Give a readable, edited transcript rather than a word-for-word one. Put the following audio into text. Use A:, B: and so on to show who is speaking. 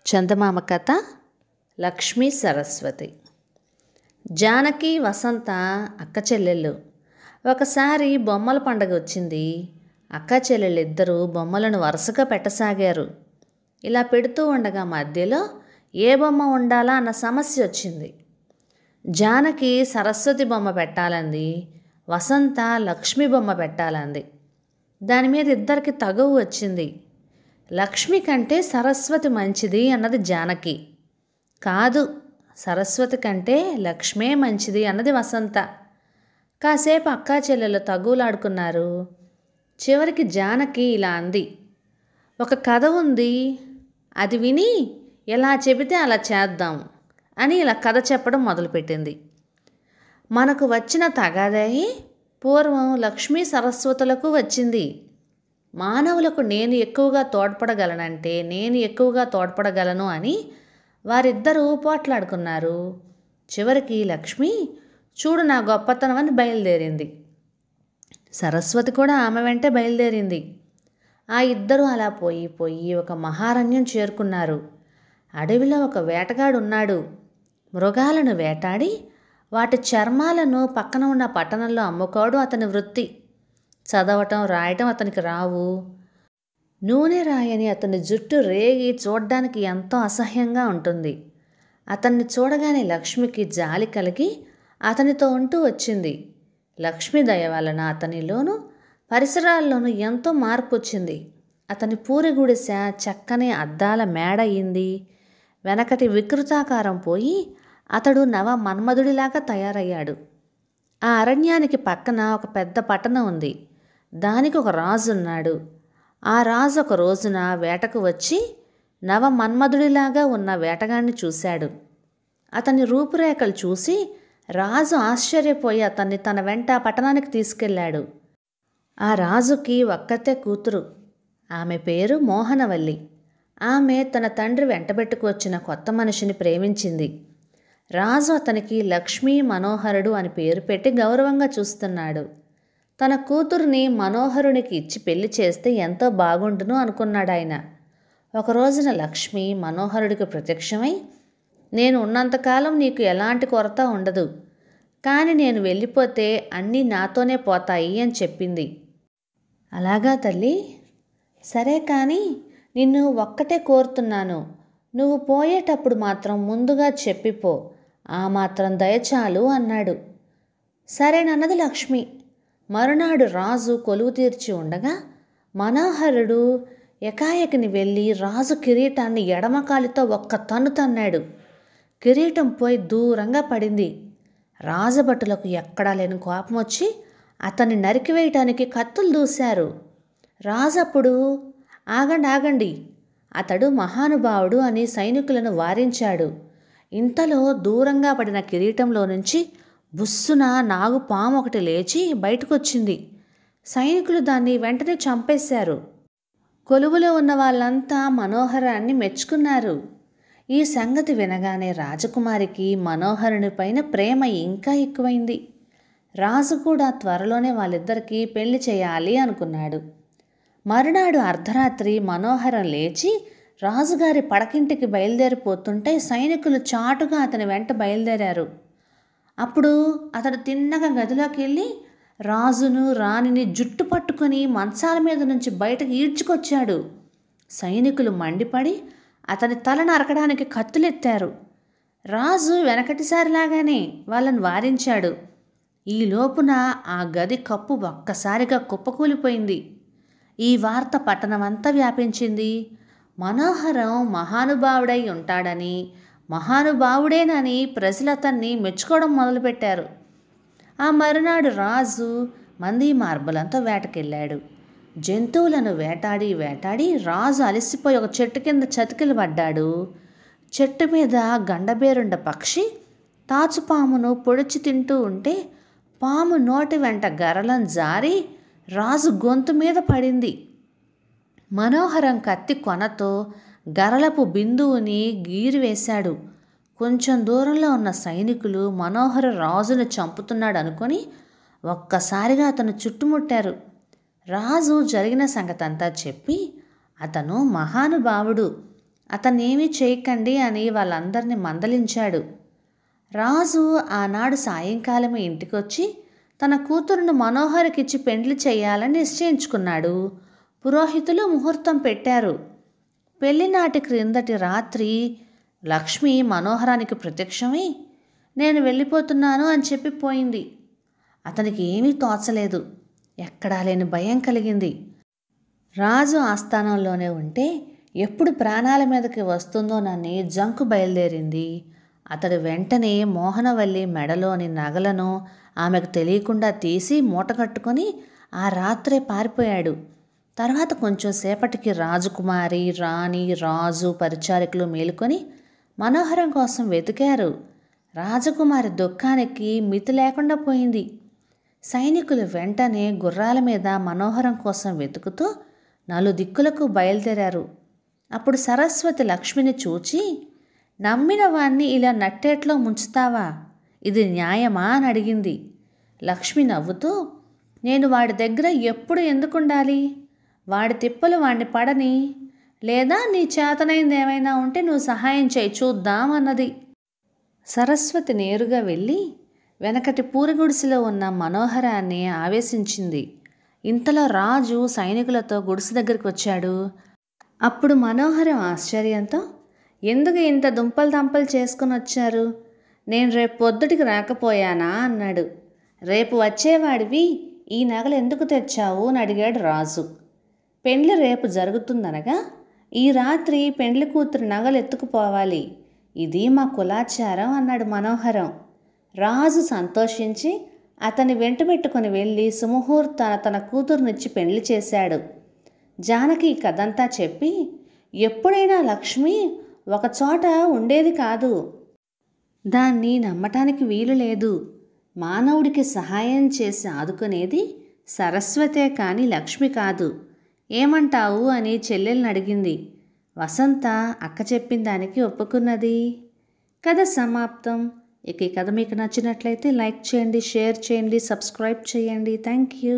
A: చందమామ కథ లక్ష్మీ సరస్వతి. జానకి వసంత అక్క చెల్లెళ్ళు. ఒకసారి బొమ్మల పండగ వచ్చింది. అక్క చెల్లెళ్ళిద్దరూ బొమ్మలను వరుసగా పెట్టసాగారు. ఇలా పెడుతూ ఉండగా మధ్యలో ఏ బొమ్మ ఉండాలా అన్న సమస్య వచ్చింది. జానకి సరస్వతి బొమ్మ పెట్టాలంది, వసంత లక్ష్మి బొమ్మ పెట్టాలంది. దాని మీద ఇద్దరికి తగువు వచ్చింది. లక్ష్మి కంటే సరస్వతి మంచిది అన్నది జానకి. కాదు, సరస్వతి కంటే లక్ష్మే మంచిది అన్నది వసంత. కాసేపు అక్కా చెల్లెలు తగువులాడుకున్నారు. చివరికి జానకి ఇలా అంది, ఒక కథ ఉంది, అది విని ఎలా చెబితే అలా చేద్దాం అని ఇలా కథ చెప్పడం మొదలుపెట్టింది. మనకు వచ్చిన తగాదాయి పూర్వం లక్ష్మీ సరస్వతులకు వచ్చింది. మానవులకు నేను ఎక్కువగా తోడ్పడగలనంటే నేను ఎక్కువగా తోడ్పడగలను అని వారిద్దరూ పోట్లాడుకున్నారు. చివరికి లక్ష్మి చూడు నా గొప్పతనం అని బయలుదేరింది. సరస్వతి కూడా ఆమె వెంటే బయలుదేరింది. ఆ ఇద్దరూ అలా పోయి ఒక మహారణ్యం చేరుకున్నారు. అడవిలో ఒక వేటగాడు ఉన్నాడు. మృగాలను వేటాడి వాటి చర్మాలను పక్కన ఉన్న పట్టణంలో అమ్ముకోవడం అతని వృత్తి. చదవటం రాయటం అతనికి రావు. నూనె రాయని అతని జుట్టు రేగి చూడ్డానికి ఎంతో అసహ్యంగా ఉంటుంది. అతన్ని చూడగానే లక్ష్మికి జాలి కలిగి అతనితో ఉంటూ వచ్చింది. లక్ష్మి దయ వలన అతనిలోనూ పరిసరాల్లోనూ ఎంతో మార్పు వచ్చింది. అతని పూరి గుడిసె చక్కని అద్దాల మేడ అయింది. వెనకటి వికృతాకారం పోయి అతడు నవ మన్మధుడిలాగా తయారయ్యాడు. ఆ అరణ్యానికి పక్కన ఒక పెద్ద పట్టణం ఉంది. దానికి ఒక రాజు ఉన్నాడు. ఆ రాజు ఒక రోజున వేటకు వచ్చి నవ మన్మధుడిలాగా ఉన్న వేటగాడిని చూశాడు. అతని రూపురేఖలు చూసి రాజు ఆశ్చర్యపోయి అతన్ని తన వెంట పట్టణానికి తీసుకెళ్ళాడు. ఆ రాజుకి ఒక్కతే కూతురు. ఆమె పేరు మోహనవల్లి. ఆమె తన తండ్రి వెంటబెట్టుకువచ్చిన కొత్త మనిషిని ప్రేమించింది. రాజు అతనికి లక్ష్మీ మనోహరుడు అని పేరు పెట్టి గౌరవంగా చూస్తున్నాడు. తన కూతుర్ని మనోహరునికి ఇచ్చి పెళ్లి చేస్తే ఎంతో బాగుండును అనుకున్నాడు ఆయన. ఒక రోజున లక్ష్మి మనోహరుడికి ప్రత్యక్షమై, నేను ఉన్నంతకాలం నీకు ఎలాంటి కొరత ఉండదు, కానీ నేను వెళ్ళిపోతే అన్నీ నాతోనే పోతాయి అని చెప్పింది. అలాగా తల్లి, సరే కానీ నిన్ను ఒక్కటే కోరుతున్నాను, నువ్వు పోయేటప్పుడు మాత్రం ముందుగా చెప్పిపో, ఆ మాత్రం దయచాలు అన్నాడు. సరేనన్నది లక్ష్మి. మరునాడు రాజు కొలువు తీర్చి ఉండగా మనోహరుడు ఎకాయకిని వెళ్ళి రాజు కిరీటాన్ని ఎడమకాలితో ఒక్క తన్ను తన్నాడు. కిరీటం పోయి దూరంగా పడింది. రాజభటులకు ఎక్కడా లేని కోపం వచ్చి అతన్ని నరికివేయటానికి కత్తులు దూశారు. రాజప్పుడు ఆగండి, అతడు మహానుభావుడు అని సైనికులను వారించాడు. ఇంతలో దూరంగా పడిన కిరీటంలో నుంచి బుస్సున నాగుపాము ఒకటి లేచి బయటకొచ్చింది. సైనికులు దాన్ని వెంటనే చంపేశారు. కొలువులో ఉన్న వాళ్ళంతా మనోహరాన్ని మెచ్చుకున్నారు. ఈ సంగతి వినగానే రాజకుమారికి మనోహరుని పైన ప్రేమ ఇంకా ఎక్కువైంది. రాజు కూడా త్వరలోనే వాళ్ళిద్దరికీ పెళ్లి చేయాలి అనుకున్నాడు. మరునాడు అర్ధరాత్రి మనోహరం లేచి రాజుగారి పడకింటికి బయలుదేరిపోతుంటే సైనికులు చాటుగా అతని వెంట బయలుదేరారు. అప్పుడు అతడు తిన్నగా గదిలోకి వెళ్ళి రాజును రాణిని జుట్టు పట్టుకొని మంచాల మీద నుంచి బయటకు ఈడ్చుకొచ్చాడు. సైనికులు మండిపడి అతని తల నరకడానికి కత్తులెత్తారు. రాజు వెనకటిసారిలాగానే వాళ్ళని వారించాడు. ఈ లోపున ఆ గది కప్పు ఒక్కసారిగా కుప్పకూలిపోయింది. ఈ వార్త పట్టణమంతా వ్యాపించింది. మనోహరం మహానుభావుడై ఉంటాడని, మహానుభావుడేనని ప్రజలతన్ని మెచ్చుకోవడం మొదలుపెట్టారు. ఆ మరునాడు రాజు మంది మార్బలంతా వేటకెళ్ళాడు. జంతువులను వేటాడి రాజు అలసిపోయి ఒక చెట్టు కింద చతికిలు పడ్డాడు. చెట్టు మీద గండబేరుండ పక్షి తాచుపామును పొడిచి తింటూ ఉంటే పాము నోటి వెంట గరలం జారి రాజు గొంతు మీద పడింది. మనోహరం కత్తి కొనతో గరలపు బిందువుని గీరివేశాడు. కొంచెం దూరంలో ఉన్న సైనికులు మనోహర రాజును చంపుతున్నాడు అనుకొని ఒక్కసారిగా అతను చుట్టుముట్టారు. రాజు జరిగిన సంగతంతా చెప్పి అతను మహానుభావుడు, అతన్నేమీ చేయకండి అని వాళ్ళందరినీ మందలించాడు. రాజు ఆనాడు సాయంకాలమే ఇంటికొచ్చి తన కూతురును మనోహర్కిచ్చి పెండ్లి చేయాలని నిశ్చయించుకున్నాడు. పురోహితులు ముహూర్తం పెట్టారు. పెళ్లినాటి క్రిందటి రాత్రి లక్ష్మి మనోహరానికి ప్రత్యక్షమై నేను వెళ్ళిపోతున్నాను అని చెప్పిపోయింది. అతనికి ఏమీ తోచలేదు. ఎక్కడా లేని భయం కలిగింది. రాజు ఆస్థానంలోనే ఉంటే ఎప్పుడు ప్రాణాల మీదకి వస్తుందోనని జంకు బయలుదేరింది. అతడు వెంటనే మోహనవల్లి మెడలోని నగలను ఆమెకు తెలియకుండా తీసి మూటకట్టుకొని ఆ రాత్రే పారిపోయాడు. తర్వాత కొంచెం సేపటికి రాజకుమారి, రాణి, రాజు, పరిచారికులు మేలుకొని మనోహరం కోసం వెతికారు. రాజకుమారి దుఃఖానికి మితి లేకుండా పోయింది. సైనికులు వెంటనే గుర్రాల మీద మనోహరం కోసం వెతుకుతూ నలుదిక్కులకు బయలుదేరారు. అప్పుడు సరస్వతి లక్ష్మిని చూచి, నమ్మిన వాణ్ణి ఇలా నట్టేట్లో ముంచుతావా? ఇది న్యాయమా అని అడిగింది. లక్ష్మి నవ్వుతూ, నేను వాడి దగ్గర ఎప్పుడు ఎందుకుండాలి? వాడి తిప్పలు వాణ్ణి పడని, లేదా నీ చేతనైంది ఏమైనా ఉంటే నువ్వు సహాయం చేయి చూద్దాం అన్నది. సరస్వతి నేరుగా వెళ్ళి వెనకటి పూరగుడిసెలో ఉన్న మనోహరాన్ని ఆవేశించింది. ఇంతలో రాజు సైనికులతో గుడిసె దగ్గరికి వచ్చాడు. అప్పుడు మనోహరం ఆశ్చర్యంతో, ఎందుకు ఇంత దుంపలు దంపలు చేసుకుని వచ్చారు? నేను రేపు పొద్దుటికి రాకపోయానా అన్నాడు. రేపు వచ్చేవాడివి ఈ నగలు ఎందుకు తెచ్చావు అని అడిగాడు రాజు. పెండ్లి రేపు జరుగుతుందనగా ఈ రాత్రి పెండ్లి కూతురు నగలు ఎత్తుకుపోవాలి. ఇది మా కులాచారం అన్నాడు మనోహరం. రాజు సంతోషించి అతన్ని వెంటబెట్టుకుని వెళ్ళి సుముహూర్తాన తన కూతురునిచ్చి పెండ్లి చేశాడు. జానకి కథంతా చెప్పి, ఎప్పుడైనా లక్ష్మి ఒకచోట ఉండేది కాదు. దాన్ని నమ్మటానికి వీలు లేదు. మానవుడికి సహాయం చేసి ఆదుకునేది సరస్వతే కానీ లక్ష్మి కాదు. ఏమంటావు అని చెల్లెల్ని అడిగింది. వసంత అక్క చెప్పిన దానికి ఒప్పుకున్నది. కథ సమాప్తం. ఇక ఈ కథ మీకు నచ్చినట్లయితే లైక్ చేయండి, షేర్ చేయండి, సబ్స్క్రైబ్ చేయండి. Thank you.